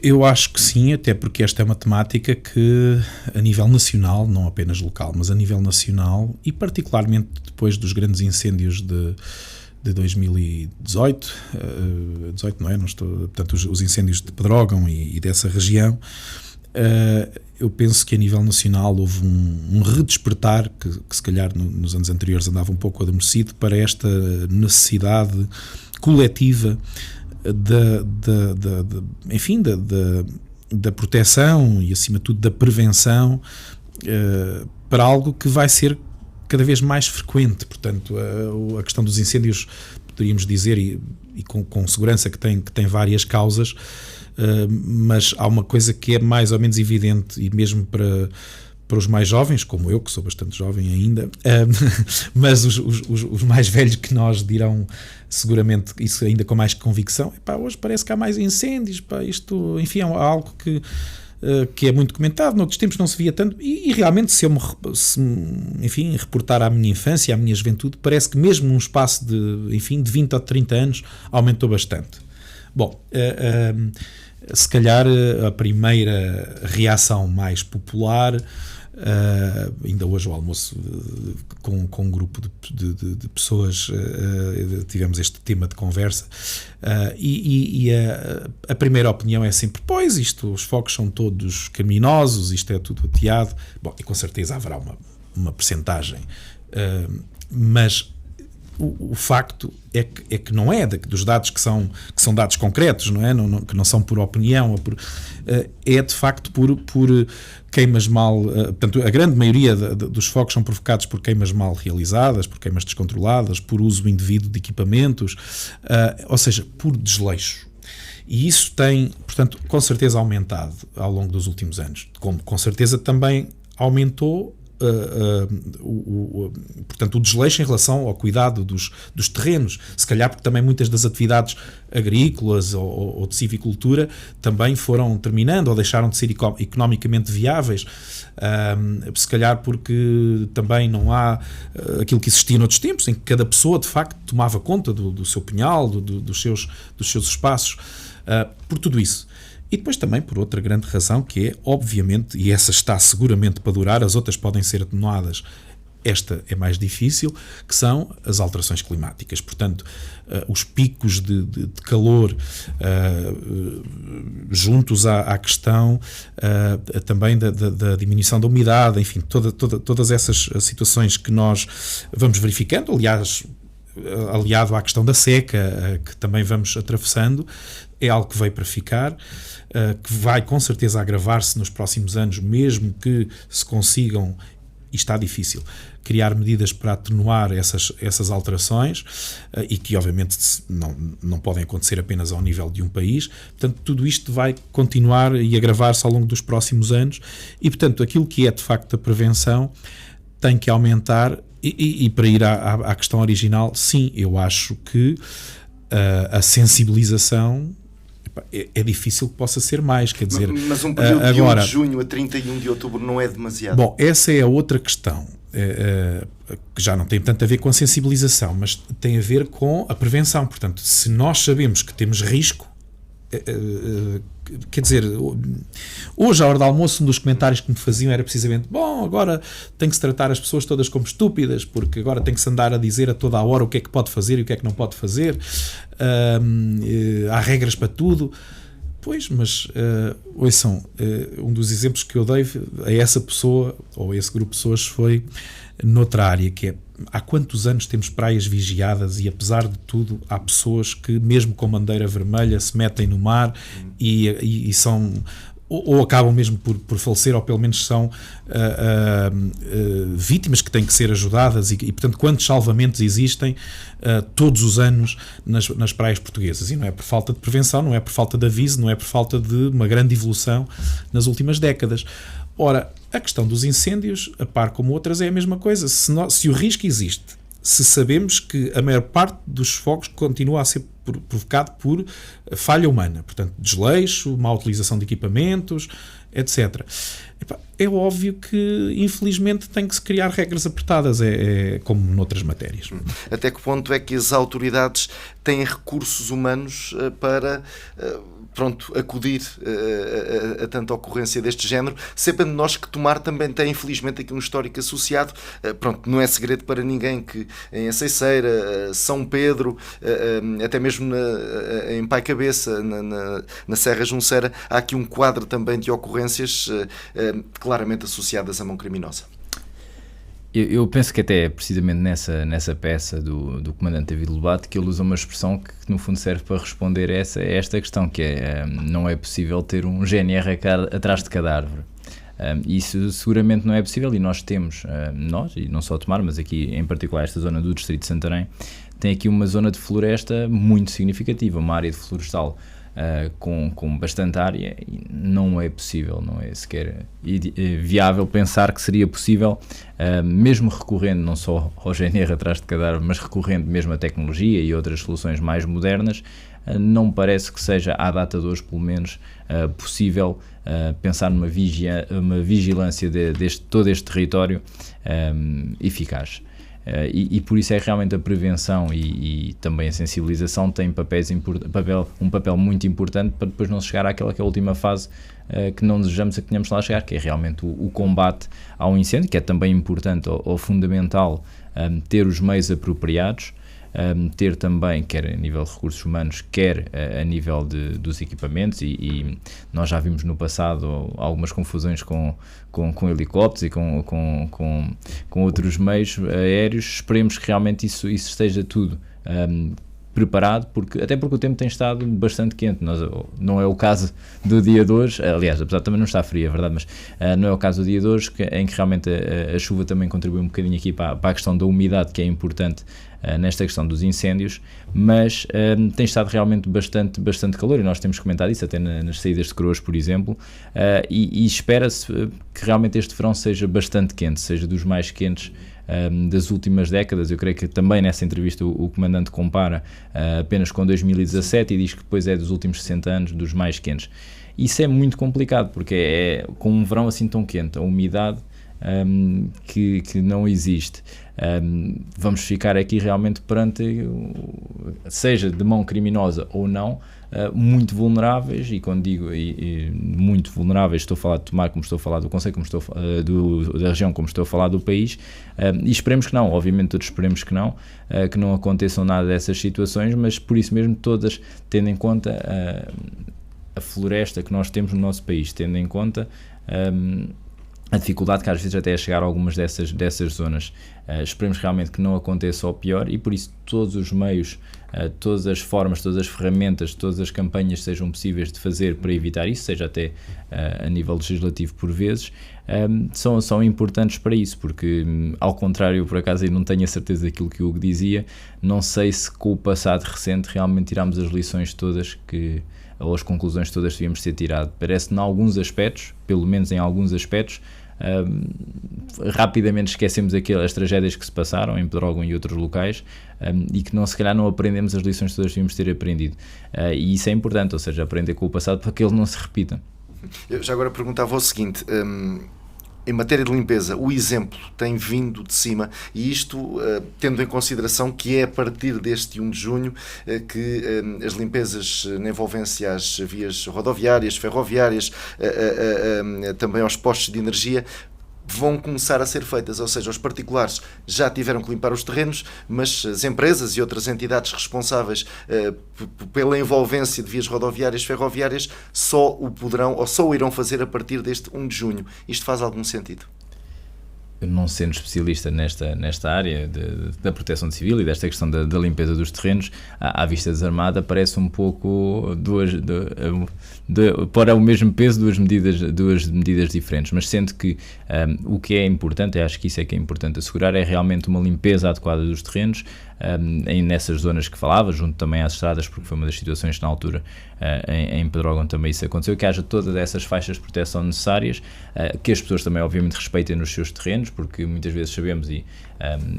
Eu acho que sim, até porque esta é uma temática que, a nível nacional, não apenas local, mas a nível nacional, e particularmente depois dos grandes incêndios de 2018, 18 não é? Não estou, portanto, os incêndios de Pedrógão e dessa região, eu penso que a nível nacional houve um redespertar que se calhar nos anos anteriores andava um pouco adormecido para esta necessidade coletiva da proteção e, acima de tudo, da prevenção para algo que vai ser cada vez mais frequente. Portanto, a questão dos incêndios, poderíamos dizer, e com segurança que tem várias causas, mas há uma coisa que é mais ou menos evidente, e mesmo para os mais jovens, como eu, que sou bastante jovem ainda, mas os mais velhos que nós dirão seguramente isso ainda com mais convicção: hoje parece que há mais incêndios, isto, enfim, é algo que é muito comentado, noutros tempos não se via tanto, e realmente se eu me reportar à minha infância, à minha juventude, parece que mesmo num espaço de 20 ou 30 anos aumentou bastante. Bom, se calhar a primeira reação mais popular, ainda hoje ao almoço com um grupo de pessoas tivemos este tema de conversa, e a primeira opinião é sempre: pois, os fogos são todos criminosos, isto é tudo ateado. Bom, e com certeza haverá uma percentagem, mas o facto é que não é dos dados que são dados concretos, não é? Que não são por opinião, é de facto por queimas mal. Portanto, a grande maioria dos fogos são provocados por queimas mal realizadas, por queimas descontroladas, por uso indevido de equipamentos, ou seja, por desleixo. E isso tem, portanto, com certeza aumentado ao longo dos últimos anos, como com certeza também aumentou portanto, o desleixo em relação ao cuidado dos terrenos, se calhar porque também muitas das atividades agrícolas ou de civicultura também foram terminando ou deixaram de ser economicamente viáveis, se calhar porque também não há aquilo que existia noutros tempos, em que cada pessoa de facto tomava conta do seu pinhal, dos seus espaços, por tudo isso. E depois também por outra grande razão, que é, obviamente, e essa está seguramente para durar, as outras podem ser atenuadas, esta é mais difícil, que são as alterações climáticas. Portanto, os picos de calor juntos à questão também da diminuição da umidade, enfim, todas essas situações que nós vamos verificando, aliás, aliado à questão da seca, que também vamos atravessando, é algo que veio para ficar, que vai com certeza agravar-se nos próximos anos, mesmo que se consigam, e está difícil, criar medidas para atenuar essas alterações, e que obviamente não podem acontecer apenas ao nível de um país. Portanto, tudo isto vai continuar e agravar-se ao longo dos próximos anos, e portanto aquilo que é de facto a prevenção tem que aumentar. E para ir à questão original, sim, eu acho que a sensibilização é difícil que possa ser mais, quer dizer... Mas um período de 1 de junho a 31 de outubro não é demasiado? Bom, essa é a outra questão, que já não tem tanto a ver com a sensibilização, mas tem a ver com a prevenção. Portanto, se nós sabemos que temos risco, quer dizer, hoje à hora do almoço um dos comentários que me faziam era precisamente: bom, agora tem que se tratar as pessoas todas como estúpidas, porque agora tem que se andar a dizer a toda a hora o que é que pode fazer e o que é que não pode fazer, há regras para tudo. Pois, mas ouçam, um dos exemplos que eu dei a essa pessoa ou a esse grupo de pessoas foi noutra área, que é: há quantos anos temos praias vigiadas e, apesar de tudo, há pessoas que, mesmo com bandeira vermelha, se metem no mar e são, ou acabam mesmo por falecer, ou pelo menos são vítimas que têm que ser ajudadas, e portanto, quantos salvamentos existem todos os anos nas praias portuguesas? E não é por falta de prevenção, não é por falta de aviso, não é por falta de uma grande evolução nas últimas décadas. Ora, a questão dos incêndios, a par como outras, é a mesma coisa. Se o risco existe, se sabemos que a maior parte dos fogos continua a ser provocado por falha humana, portanto, desleixo, má utilização de equipamentos, etc. É óbvio que, infelizmente, tem que se criar regras apertadas, como noutras matérias. Até que ponto é que as autoridades têm recursos humanos para acudir a tanta ocorrência deste género, sabendo nós que Tomar também tem, infelizmente, aqui um histórico associado. Não é segredo para ninguém que em Aceiceira, São Pedro, até mesmo em Pai Cabeça, na Serra Junceira, há aqui um quadro também de ocorrências claramente associadas à mão criminosa. Eu penso que até precisamente nessa peça do comandante David Lobato que ele usa uma expressão que no fundo serve para responder a esta questão, que é não é possível ter um GNR atrás de cada árvore. Isso seguramente não é possível, e nós temos, e não só Tomar, mas aqui em particular esta zona do distrito de Santarém, tem aqui uma zona de floresta muito significativa, uma área de florestal com bastante área, e não é possível, não é sequer viável pensar que seria possível, mesmo recorrendo não só ao GNR atrás de cada árvore, mas recorrendo mesmo à tecnologia e outras soluções mais modernas, não parece que seja, à data de hoje pelo menos, possível pensar numa vigilância de todo este território eficaz. E por isso é realmente a prevenção e também a sensibilização tem um papel muito importante para depois não se chegar àquela que é a última fase que não desejamos que tenhamos lá a chegar, que é realmente o combate ao incêndio, que é também importante ou fundamental ter os meios apropriados, ter também, quer a nível de recursos humanos, quer a nível dos equipamentos, e nós já vimos no passado algumas confusões com helicópteros e com outros meios aéreos. Esperemos que realmente isso esteja tudo preparado, até porque o tempo tem estado bastante quente. Não é o caso do dia de hoje, aliás, apesar de também não estar frio, é verdade, mas não é o caso do dia de hoje, em que realmente a chuva também contribui um bocadinho aqui para a questão da umidade, que é importante nesta questão dos incêndios, mas tem estado realmente bastante calor, e nós temos comentado isso até nas saídas de Coroas, por exemplo, e espera-se que realmente este verão seja bastante quente, seja dos mais quentes das últimas décadas. Eu creio que também nessa entrevista o comandante compara apenas com 2017 e diz que depois é dos últimos 60 anos dos mais quentes. Isso é muito complicado, porque é com um verão assim tão quente, a umidade que não existe. Vamos ficar aqui realmente perante, seja de mão criminosa ou não, muito vulneráveis, e quando digo muito vulneráveis, estou a falar de Tomar, como estou a falar do concelho, como estou da região, como estou a falar do país, e esperemos que não, obviamente todos esperemos que não aconteçam nada dessas situações, mas por isso mesmo todas, tendo em conta a floresta que nós temos no nosso país, tendo em conta a dificuldade que às vezes até é chegar a algumas dessas zonas. Esperemos realmente que não aconteça o pior, e por isso todos os meios, todas as formas, todas as ferramentas, todas as campanhas sejam possíveis de fazer para evitar isso, seja até a nível legislativo por vezes, são importantes para isso, porque ao contrário, por acaso, eu não tenho a certeza daquilo que o Hugo dizia, não sei se com o passado recente realmente tiramos as lições todas ou as conclusões todas que devíamos ter tirado. Parece-me, em alguns aspectos, pelo menos em alguns aspectos, rapidamente esquecemos as tragédias que se passaram em Pedrógão e outros locais, e que se calhar não aprendemos as lições todas que devíamos ter aprendido, e isso é importante, ou seja, aprender com o passado para que ele não se repita. Eu já agora perguntava o seguinte: em matéria de limpeza, o exemplo tem vindo de cima, e isto tendo em consideração que é a partir deste 1 de junho que as limpezas na envolvência às vias rodoviárias, ferroviárias, também aos postos de energia, vão começar a ser feitas, ou seja, os particulares já tiveram que limpar os terrenos, mas as empresas e outras entidades responsáveis pela envolvência de vias rodoviárias, ferroviárias, só o poderão ou só o irão fazer a partir deste 1 de junho. Isto faz algum sentido? Não sendo especialista nesta área da proteção civil e desta questão da limpeza dos terrenos, à vista desarmada parece um pouco para o mesmo peso duas medidas diferentes, mas sendo que o que é importante, acho que isso é que é importante assegurar, é realmente uma limpeza adequada dos terrenos, nessas zonas que falava, junto também às estradas, porque foi uma das situações que na altura em Pedrógão também isso aconteceu, que haja todas essas faixas de proteção necessárias, que as pessoas também obviamente respeitem nos seus terrenos, porque muitas vezes sabemos e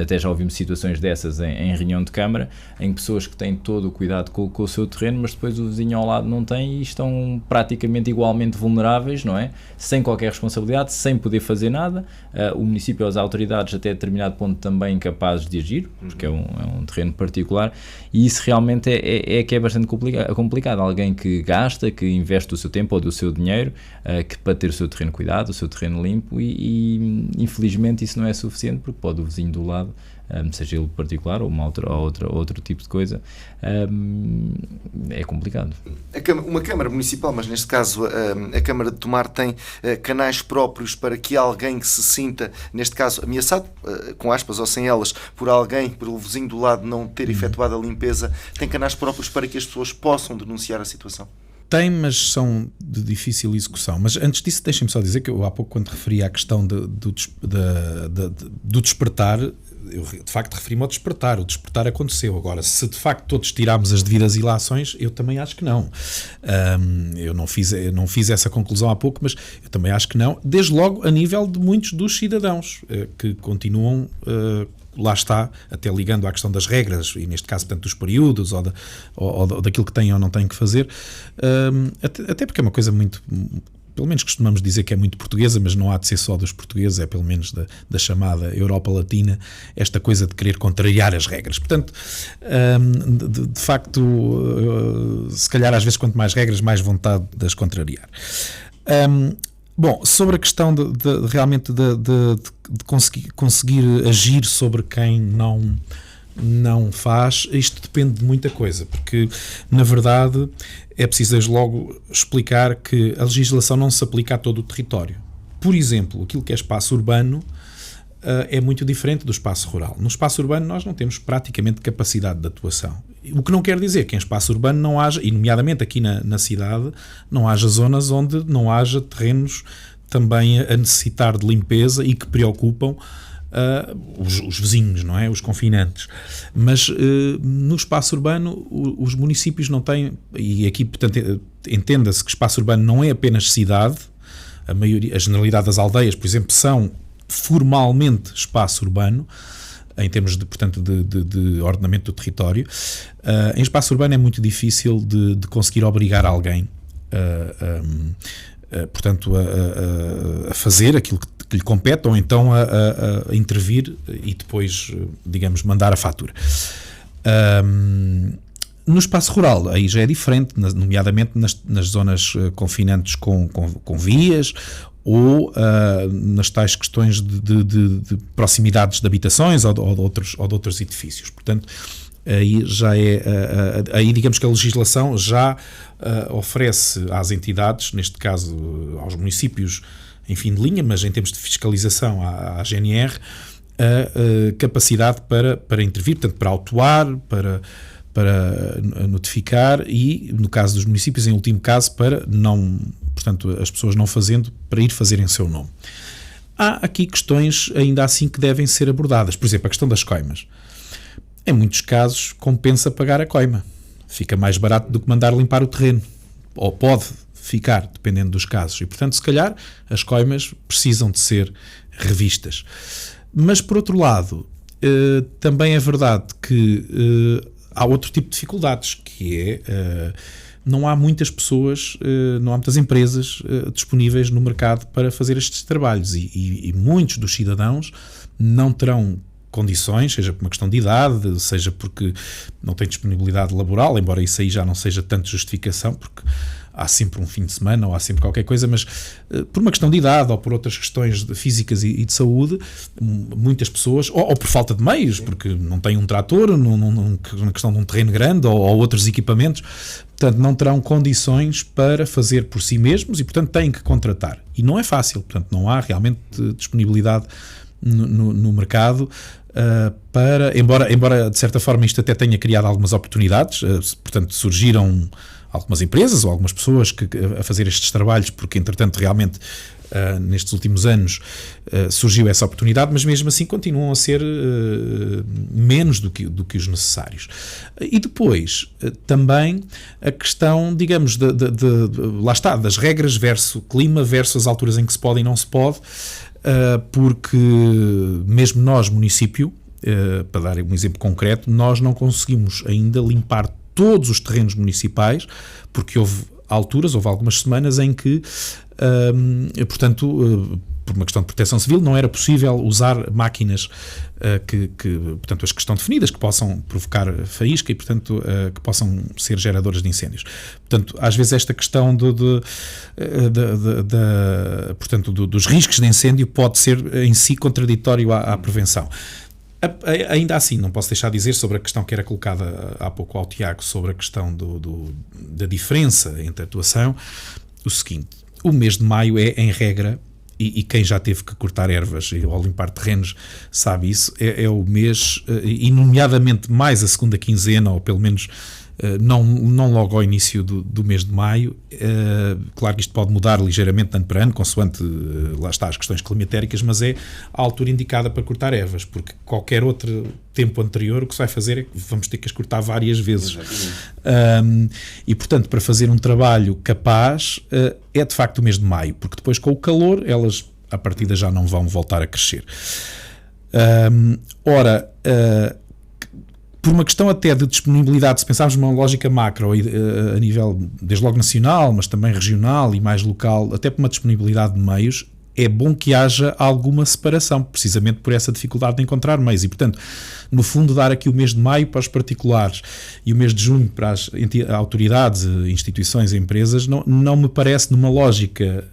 até já ouvimos situações dessas em reunião de Câmara, em pessoas que têm todo o cuidado com o seu terreno, mas depois o vizinho ao lado não tem e estão praticamente igualmente vulneráveis, não é? Sem qualquer responsabilidade, sem poder fazer nada. O município ou as autoridades até determinado ponto também incapazes de agir, porque é um terreno particular, e isso realmente é que é bastante complicado. Alguém que gasta, que investe o seu tempo ou do seu dinheiro que para ter o seu terreno cuidado, o seu terreno limpo e infelizmente isso não é suficiente, porque pode o vizinho do lado, seja ele particular ou outro tipo de coisa, é complicado. Uma Câmara Municipal, mas neste caso a Câmara de Tomar, tem canais próprios para que alguém que se sinta, neste caso ameaçado, com aspas ou sem elas, por alguém, pelo vizinho do lado não ter efetuado a limpeza, tem canais próprios para que as pessoas possam denunciar a situação? Tem, mas são de difícil execução. Mas antes disso, deixem-me só dizer que eu há pouco, quando referi à questão do despertar, eu de facto referi-me ao despertar. O despertar aconteceu. Agora, se de facto todos tirámos as devidas ilações, eu também acho que não. Eu não fiz essa conclusão há pouco, mas eu também acho que não. Desde logo a nível de muitos dos cidadãos que continuam... lá está, até ligando à questão das regras, e neste caso, portanto, dos períodos, ou daquilo que têm ou não têm que fazer, até porque é uma coisa muito, pelo menos costumamos dizer que é muito portuguesa, mas não há de ser só dos portugueses, é pelo menos da chamada Europa Latina, esta coisa de querer contrariar as regras. Portanto, de facto, se calhar às vezes quanto mais regras, mais vontade de as contrariar. Bom, sobre a questão de realmente de conseguir agir sobre quem não faz, isto depende de muita coisa, porque na verdade é preciso desde logo explicar que a legislação não se aplica a todo o território. Por exemplo, aquilo que é espaço urbano é muito diferente do espaço rural. No espaço urbano nós não temos praticamente capacidade de atuação. O que não quer dizer que em espaço urbano não haja, e nomeadamente aqui na cidade, não haja zonas onde não haja terrenos também a necessitar de limpeza e que preocupam os vizinhos, não é? Os confinantes. Mas no espaço urbano os municípios não têm, e aqui portanto entenda-se que espaço urbano não é apenas cidade, a generalidade das aldeias, por exemplo, são formalmente espaço urbano, em termos de ordenamento do território. Em espaço urbano é muito difícil de conseguir obrigar alguém portanto, a fazer aquilo que lhe compete, ou então a intervir e depois, digamos, mandar a fatura. No espaço rural, aí já é diferente, nomeadamente nas zonas confinantes com vias, ou nas tais questões de proximidades de habitações ou de outros edifícios. Portanto, aí já aí digamos que a legislação já oferece às entidades, neste caso aos municípios em fim de linha, mas em termos de fiscalização à GNR, a capacidade para intervir, portanto, para autuar, para notificar e, no caso dos municípios, em último caso, para não, portanto, as pessoas não fazendo, para ir fazer em seu nome. Há aqui questões ainda assim que devem ser abordadas. Por exemplo, a questão das coimas. Em muitos casos compensa pagar a coima. Fica mais barato do que mandar limpar o terreno. Ou pode ficar, dependendo dos casos. E, portanto, se calhar, as coimas precisam de ser revistas. Mas, por outro lado, também é verdade que há outro tipo de dificuldades, que é não há muitas pessoas, não há muitas empresas disponíveis no mercado para fazer estes trabalhos e muitos dos cidadãos não terão condições, seja por uma questão de idade, seja porque não têm disponibilidade laboral, embora isso aí já não seja tanto justificação, porque há sempre um fim de semana ou há sempre qualquer coisa, mas por uma questão de idade ou por outras questões físicas e de saúde, muitas pessoas, ou por falta de meios, porque não têm um trator, na questão de um terreno grande ou outros equipamentos, portanto não terão condições para fazer por si mesmos e portanto têm que contratar. E não é fácil, portanto não há realmente disponibilidade no mercado para, embora de certa forma isto até tenha criado algumas oportunidades, portanto surgiram algumas empresas ou algumas pessoas a fazer estes trabalhos, porque entretanto realmente nestes últimos anos surgiu essa oportunidade, mas mesmo assim continuam a ser menos do que os necessários. E depois também a questão, digamos, lá está, das regras versus clima versus as alturas em que se pode e não se pode. porque mesmo nós, município, para dar um exemplo concreto, nós não conseguimos ainda limpar todos os terrenos municipais, porque houve algumas semanas em que, portanto, por uma questão de proteção civil, não era possível usar máquinas portanto, as que estão definidas, que possam provocar faísca e, portanto, que possam ser geradoras de incêndios. Portanto, às vezes esta questão portanto, dos riscos de incêndio pode ser em si contraditório à prevenção. Ainda assim, não posso deixar de dizer sobre a questão que era colocada há pouco ao Tiago, sobre a questão da diferença entre a atuação, o seguinte: o mês de maio é, em regra, e quem já teve que cortar ervas ou limpar terrenos sabe isso, é o mês, e nomeadamente mais a segunda quinzena, ou pelo menos não logo ao início do mês de maio. Claro que isto pode mudar ligeiramente de ano para ano, consoante lá está as questões climatéricas, mas é a altura indicada para cortar ervas, porque qualquer outro tempo anterior o que se vai fazer é que vamos ter que as cortar várias vezes. E portanto, para fazer um trabalho capaz, é de facto o mês de maio, porque depois com o calor elas à partida já não vão voltar a crescer. Por uma questão até de disponibilidade, se pensarmos numa lógica macro, a nível desde logo nacional, mas também regional e mais local, até por uma disponibilidade de meios, é bom que haja alguma separação, precisamente por essa dificuldade de encontrar meios. E, portanto, no fundo, dar aqui o mês de maio para os particulares e o mês de junho para as autoridades, instituições e empresas, não me parece, numa lógica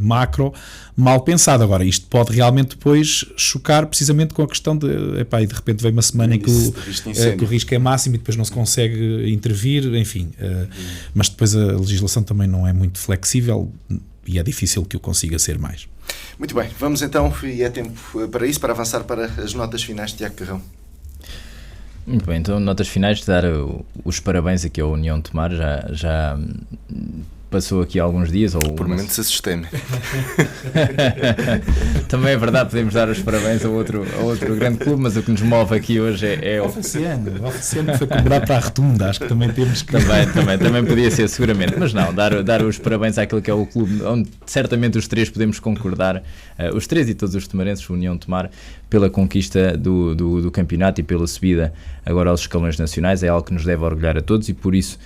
macro, mal pensado. Agora, isto pode realmente depois chocar precisamente com a questão de, e de repente vem uma semana em que o risco é máximo e depois não se consegue intervir, enfim. Mas depois a legislação também não é muito flexível e é difícil que o consiga ser mais. Muito bem, vamos então, e é tempo para isso, para avançar para as notas finais de Tiago Carrão. Muito bem, então notas finais, de dar os parabéns aqui à União de Tomar, já passou aqui há alguns dias. Por momentos assustei-me. Também é verdade, podemos dar os parabéns a outro grande clube, mas o que nos move aqui hoje é o Alfaciano foi comemorado para a Rotunda, acho que também temos que... Também podia ser, seguramente, mas não, dar os parabéns àquele que é o clube, onde certamente os três podemos concordar, os três e todos os tomarenses, União de Tomar, pela conquista do campeonato e pela subida agora aos escalões nacionais. É algo que nos deve orgulhar a todos e por isso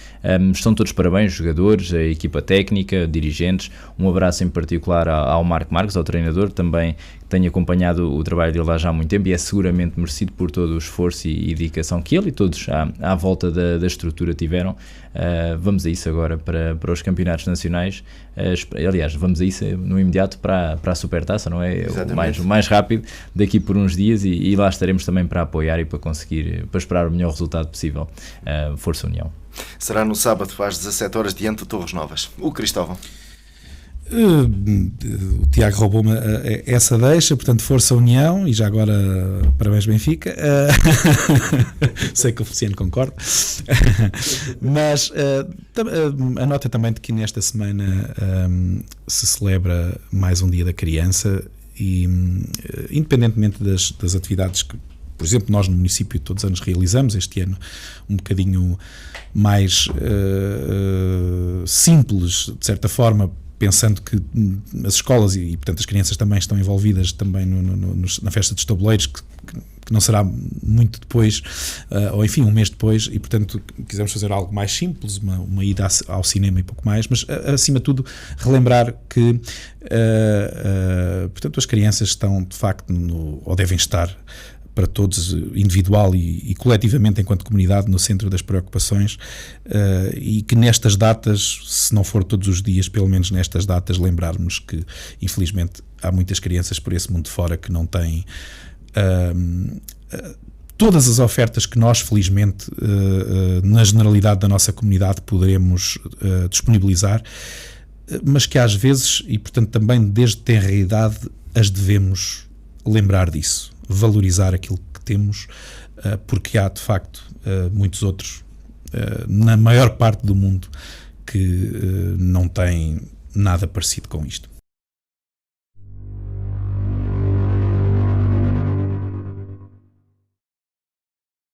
estão todos parabéns, jogadores, a equipa técnica, dirigentes. Um abraço em particular ao Marco Marques, ao treinador, também tenho acompanhado o trabalho dele há já muito tempo e é seguramente merecido por todo o esforço e dedicação que ele e todos à volta da estrutura tiveram. Vamos a isso agora para os campeonatos nacionais. Aliás, vamos a isso no imediato para a Supertaça, não é? O mais rápido, daqui por uns dias, e lá estaremos também para apoiar e para conseguir, para esperar o melhor resultado possível. Força União. Será no sábado às 17 horas diante de Torres Novas. O Cristóvão. O Tiago roubou-me essa deixa, portanto, Força União, e já agora parabéns Benfica. Sei que o Feliciano concorda. Mas a nota também de que nesta semana se celebra mais um Dia da Criança e, independentemente das atividades que, por exemplo, nós no município todos os anos realizamos, este ano um bocadinho mais simples, de certa forma, pensando que as escolas e portanto as crianças também estão envolvidas também na festa dos tabuleiros, que não será muito depois, ou enfim, um mês depois, e portanto quisemos fazer algo mais simples, uma ida ao cinema e pouco mais, mas acima de tudo relembrar que portanto as crianças estão de facto, ou devem estar, para todos, individual e coletivamente, enquanto comunidade, no centro das preocupações, e que nestas datas, se não for todos os dias, pelo menos nestas datas, lembrarmos que, infelizmente, há muitas crianças por esse mundo fora que não têm todas as ofertas que nós, felizmente, na generalidade da nossa comunidade, poderemos disponibilizar, mas que às vezes, e portanto também desde tenra idade, as devemos lembrar disso, valorizar aquilo que temos, porque há de facto muitos outros, na maior parte do mundo, que não têm nada parecido com isto.